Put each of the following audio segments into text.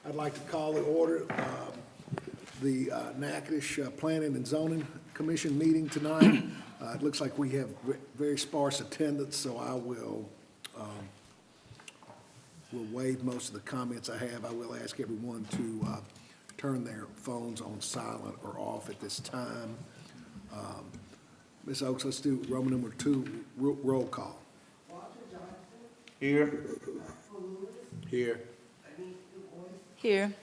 I'd like to call to order the Natchitoches Planning and Zoning Commission meeting tonight. It looks like we have very sparse attendance, so I will waive most of the comments I have. I will ask everyone to turn their phones on silent or off at this time. Ms. Oaks, let's do Roman number 2, roll call. Here. Here. Here. Here.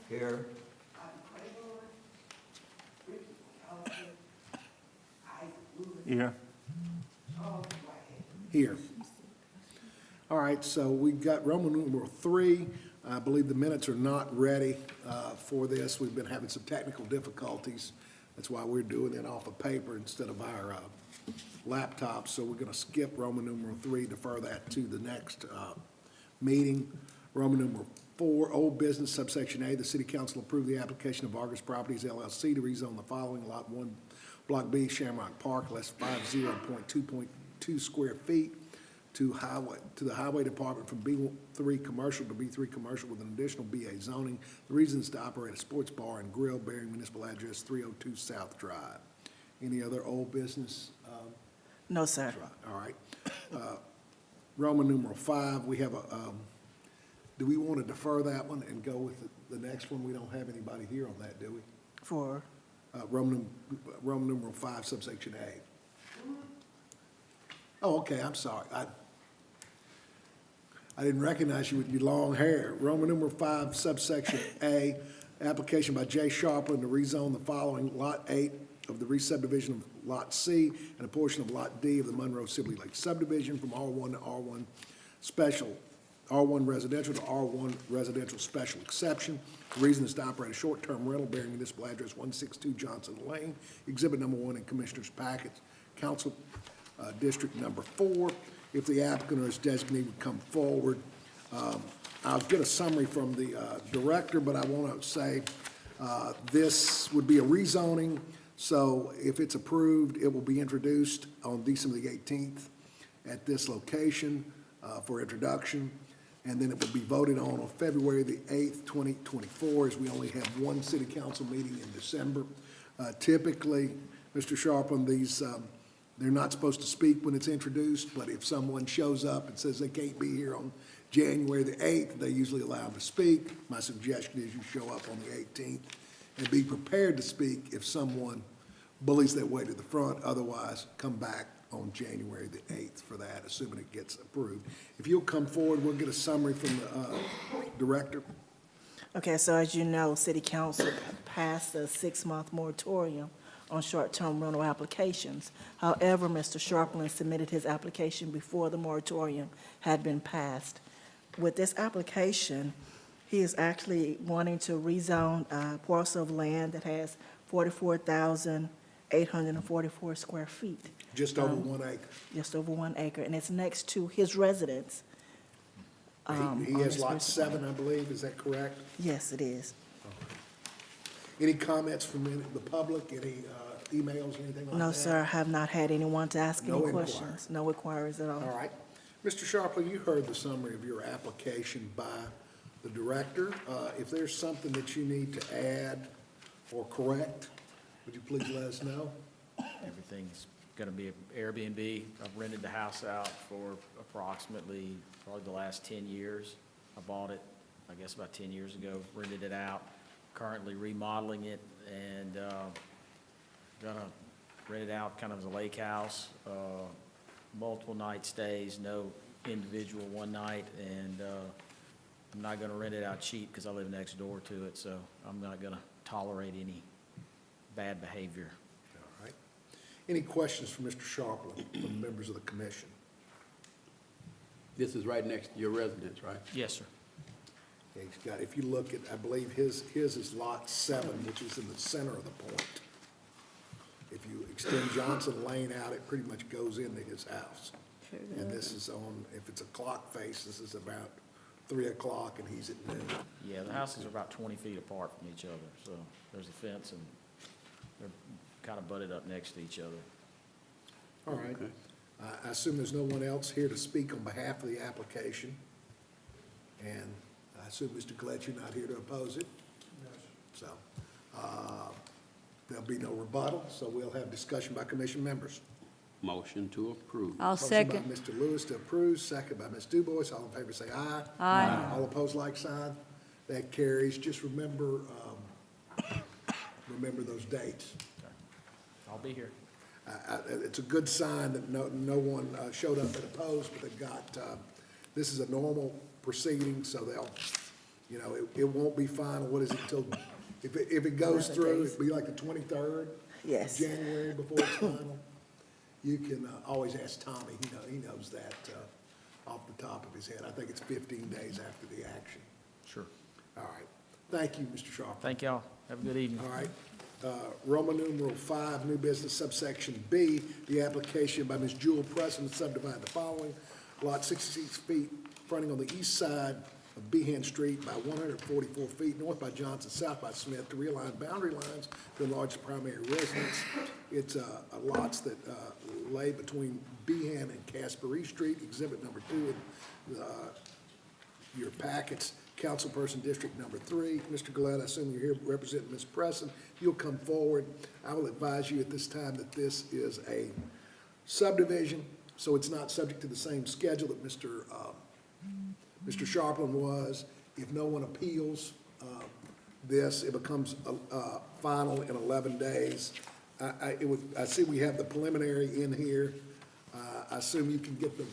Here. Here. Here. All right, so we've got Roman numeral 3. I believe the minutes are not ready for this. We've been having some technical difficulties. That's why we're doing it off of paper instead of our laptops. So we're going to skip Roman numeral 3, defer that to the next meeting. Roman numeral 4, old business, subsection A, the city council approved the application of Argus Properties LLC to rezone the following: Lot 1, Block B, Shamrock Park, less 50.2.2 square feet to the highway department from B3 commercial to B3 commercial with an additional BA zoning. The reason is to operate a sports bar and grill bearing municipal address 302 South Drive. Any other old business? No, sir. All right. Roman numeral 5, we have a, do we want to defer that one and go with the next one? We don't have anybody here on that, do we? For Roman numeral 5, subsection A. Oh, okay, I'm sorry. I didn't recognize you with your long hair. Roman numeral 5, subsection A, application by J. Sharpland to rezone the following: Lot 8 of the re-subdivision of Lot C and a portion of Lot D of the Monroe Sibley Lake subdivision from R1 to R1 special, R1 residential to R1 residential special exception. The reason is to operate a short-term rental bearing municipal address 162 Johnson Lane, exhibit number 1 in Commissioner's packets, Council District number 4. If the applicant or his designee would come forward, I'll get a summary from the director, but I want to say this would be a rezoning. So if it's approved, it will be introduced on December the 18th at this location for introduction. And then it will be voted on February the 8th, 2024, as we only have one city council meeting in December. Typically, Mr. Sharpland, these, they're not supposed to speak when it's introduced, but if someone shows up and says they can't be here on January the 8th, they usually allow them to speak. My suggestion is you show up on the 18th and be prepared to speak if someone bullies their way to the front. Otherwise, come back on January the 8th for that, assuming it gets approved. If you'll come forward, we'll get a summary from the director. Okay, so as you know, City Council passed a 6-month moratorium on short-term rental applications. However, Mr. Sharpland submitted his application before the moratorium had been passed. With this application, he is actually wanting to rezone a parcel of land that has 44,844 square feet. Just over 1 acre. Just over 1 acre, and it's next to his residence. He on has his lot residence. 7, I believe. Is that correct? Yes, it is. Any comments from the public? Any emails, anything like that? No, sir, I have not had anyone to ask No any inquiries. questions. No inquiries at all. All right. Mr. Sharpley, you heard the summary of your application by the director. If there's something that you need to add or correct, would you please let us know? Everything's going to be Airbnb. I've rented the house out for approximately probably the last 10 years. I bought it, I guess, about 10 years ago, rented it out, currently remodeling it, and gonna rent it out kind of as a lake house, multiple night stays, no individual one night, and I'm not gonna rent it out cheap because I live next door to it, so I'm not gonna tolerate any bad behavior. All right. Any questions for Mr. Sharpley from members of the commission? This is right next to your residence, right? Yes, sir. Yeah, he's got, if you look at, I believe his is lot 7, which is in the center of the point. If you extend Johnson Lane out, it pretty much goes into his house. And this is on, if it's a clock face, this is about 3 o'clock and he's at noon. Yeah, the houses are about 20 feet apart from each other, so there's a fence and they're kind of butted up next to each other. All right. Okay. I assume there's no one else here to speak on behalf of the application. And I assume, Mr. Collette, you're not here to oppose it? So, there'll be no rebuttal, so we'll have discussion by commission members. Motion to approve. I'll Motion second. by Mr. Lewis to approve, second by Ms. Dubois. All in favor say aye. Aye. All opposed, like sign. That carries. Just remember, remember those dates. I'll be here. It's a good sign that no one showed up and opposed, but they've got, this is a normal proceeding, so they'll, you know, it won't be final. What is it till, if it goes 11 through, days. it'll be like the 23rd of Yes. January before it's final. You can always ask Tommy. He knows that off the top of his head. I think it's 15 days after the action. Sure. All right. Thank you, Mr. Sharp. Thank y'all. Have a good evening. All right. Roman numeral 5, new business subsection B, the application by Ms. Jewel Preston to subdivide the following. Lot 66 feet fronting on the east side of Behan Street by 144 feet north by Johnson, south by Smith to realign boundary lines to enlarge the primary residence. It's lots that lay between Behan and Casper Street, exhibit number 2 in your packets. Councilperson District Number 3. Mr. Gillette, I assume you're here representing Ms. Preston. You'll come forward. I will advise you at this time that this is a subdivision, so it's not subject to the same schedule that Mr. Sharpland was. If no one appeals this, it becomes final in 11 days. I see we have the preliminary in here. I assume you can get the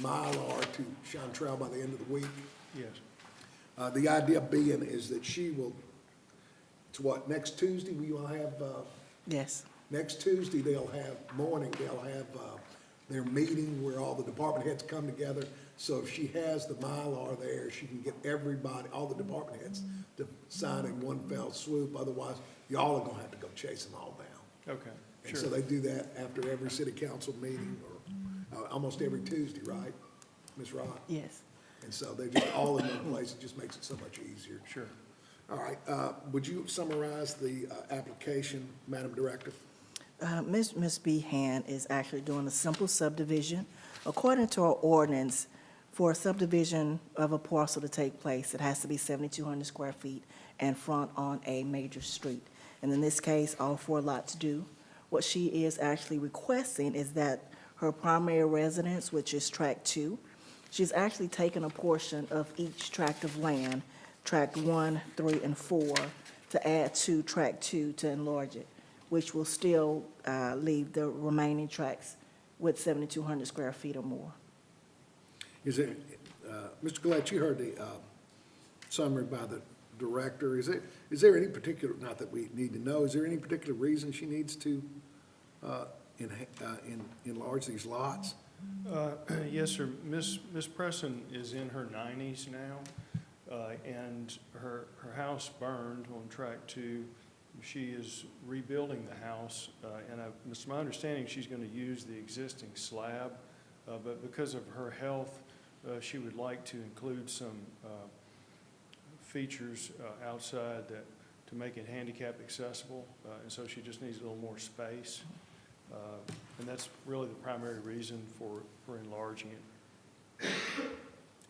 Mylar to Chantrell by the end of the week. Yes. The idea being is that she will, it's what, next Tuesday, we will have, Yes. next Tuesday, they'll have their meeting where all the department heads come together. So if she has the Mylar there, she can get everybody, all the department heads to sign in one fell swoop. Otherwise, y'all are gonna have to go chase them all down. Okay, And so sure. they do that after every city council meeting, or almost every Tuesday, right, Ms. Rock? Yes. And so they're just all in one place. It just makes it so much easier. Sure. All right, would you summarize the application, Madam Director? Ms. Behan is actually doing a simple subdivision. According to our ordinance, for a subdivision of a parcel to take place, it has to be 7,200 square feet and front on a major street. And in this case, all 4 lots do. What she is actually requesting is that her primary residence, which is tract 2, she's actually taken a portion of each tract of land, tract 1, 3, and 4, to add to tract 2 to enlarge it, which will still leave the remaining tracts with 7,200 square feet or more. Is it, Mr. Gillette, you heard the summary by the director. Is there any particular, not that we need to know, is there any particular reason she needs to enlarge these lots? Yes, sir. Miss Preston is in her 90s now, and her house burned on track 2. She is rebuilding the house, and it's my understanding she's going to use the existing slab, but because of her health, she would like to include some features outside to make it handicap accessible, and so she just needs a little more space. And that's really the primary reason for enlarging it.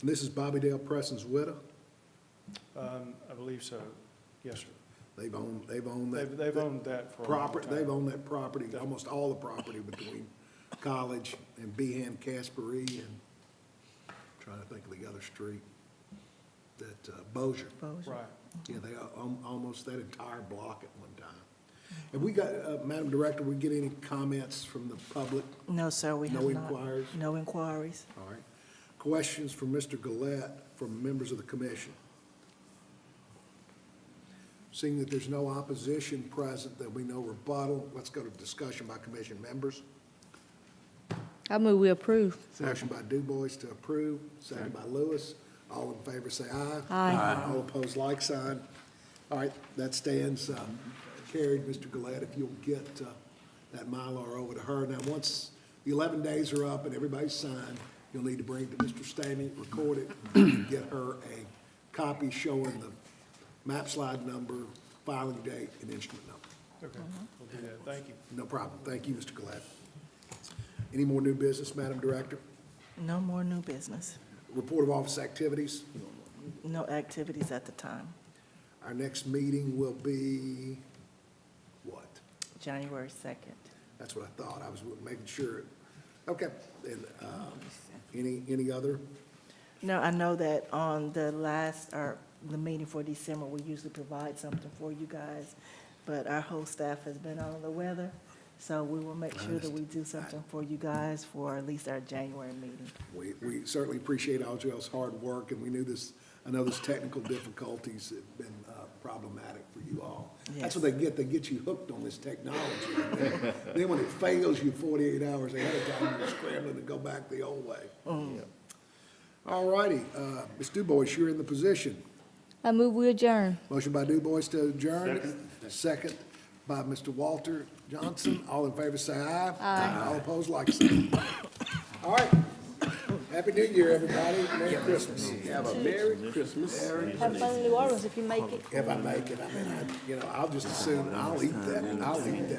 And this is Bobby Dale Preston's widow? I believe so. Yes, sir. They've owned that. They've owned that for a long Property, time. they've owned that property, almost all the property between College and Behan, Caspery, and trying to think of the other street, that Bossier. Bossier. Right. Yeah, they almost that entire block at one time. Have we got, Madam Director, we get any comments from the public? No, sir, we have No not. inquiries? No inquiries. All right. Questions from Mr. Gillette from members of the commission? Seeing that there's no opposition present, there'll be no rebuttal. Let's go to discussion by commission members. I move we approve. Motion by Dubois to approve, second by Lewis. All in favor say aye. Aye. All opposed, like sign. All right, that stands carried, Mr. Gillette, if you'll get that Mylar over to her. Now, once the 11 days are up and everybody's signed, you'll need to bring it to Mr. Stamey, record it, and get her a copy showing the map slide number, filing date, and instrument number. Okay, we'll do that. Thank you. No problem. Thank you, Mr. Gillette. Any more new business, Madam Director? No more new business. Report of office activities. No activities at the time, Our next meeting will be, what? January 2nd. That's what I thought. I was making sure. Okay. And, any other? No, I know that on the last, or the meeting for December, we usually provide something for you guys, but our whole staff has been under the weather, so we will make sure that we do something for you guys for at least our January meeting. We certainly appreciate all y'all's hard work, and we knew this, I know those technical difficulties have been problematic for you all. That's what they get you hooked on this technology. Then when it fails you 48 hours ahead of time, you're scrambling to go back the old way. All righty, Ms. DuBois, you're in the position. I move we adjourn. Motion by DuBois to adjourn. Second by Mr. Walter Johnson. All in favor say aye. Aye. All opposed, like sign. All right. Happy New Year, everybody. Merry Christmas. Have a Merry Christmas. Have fun in New Orleans if you make it. If I make it, I mean, I'll just assume I'll eat that.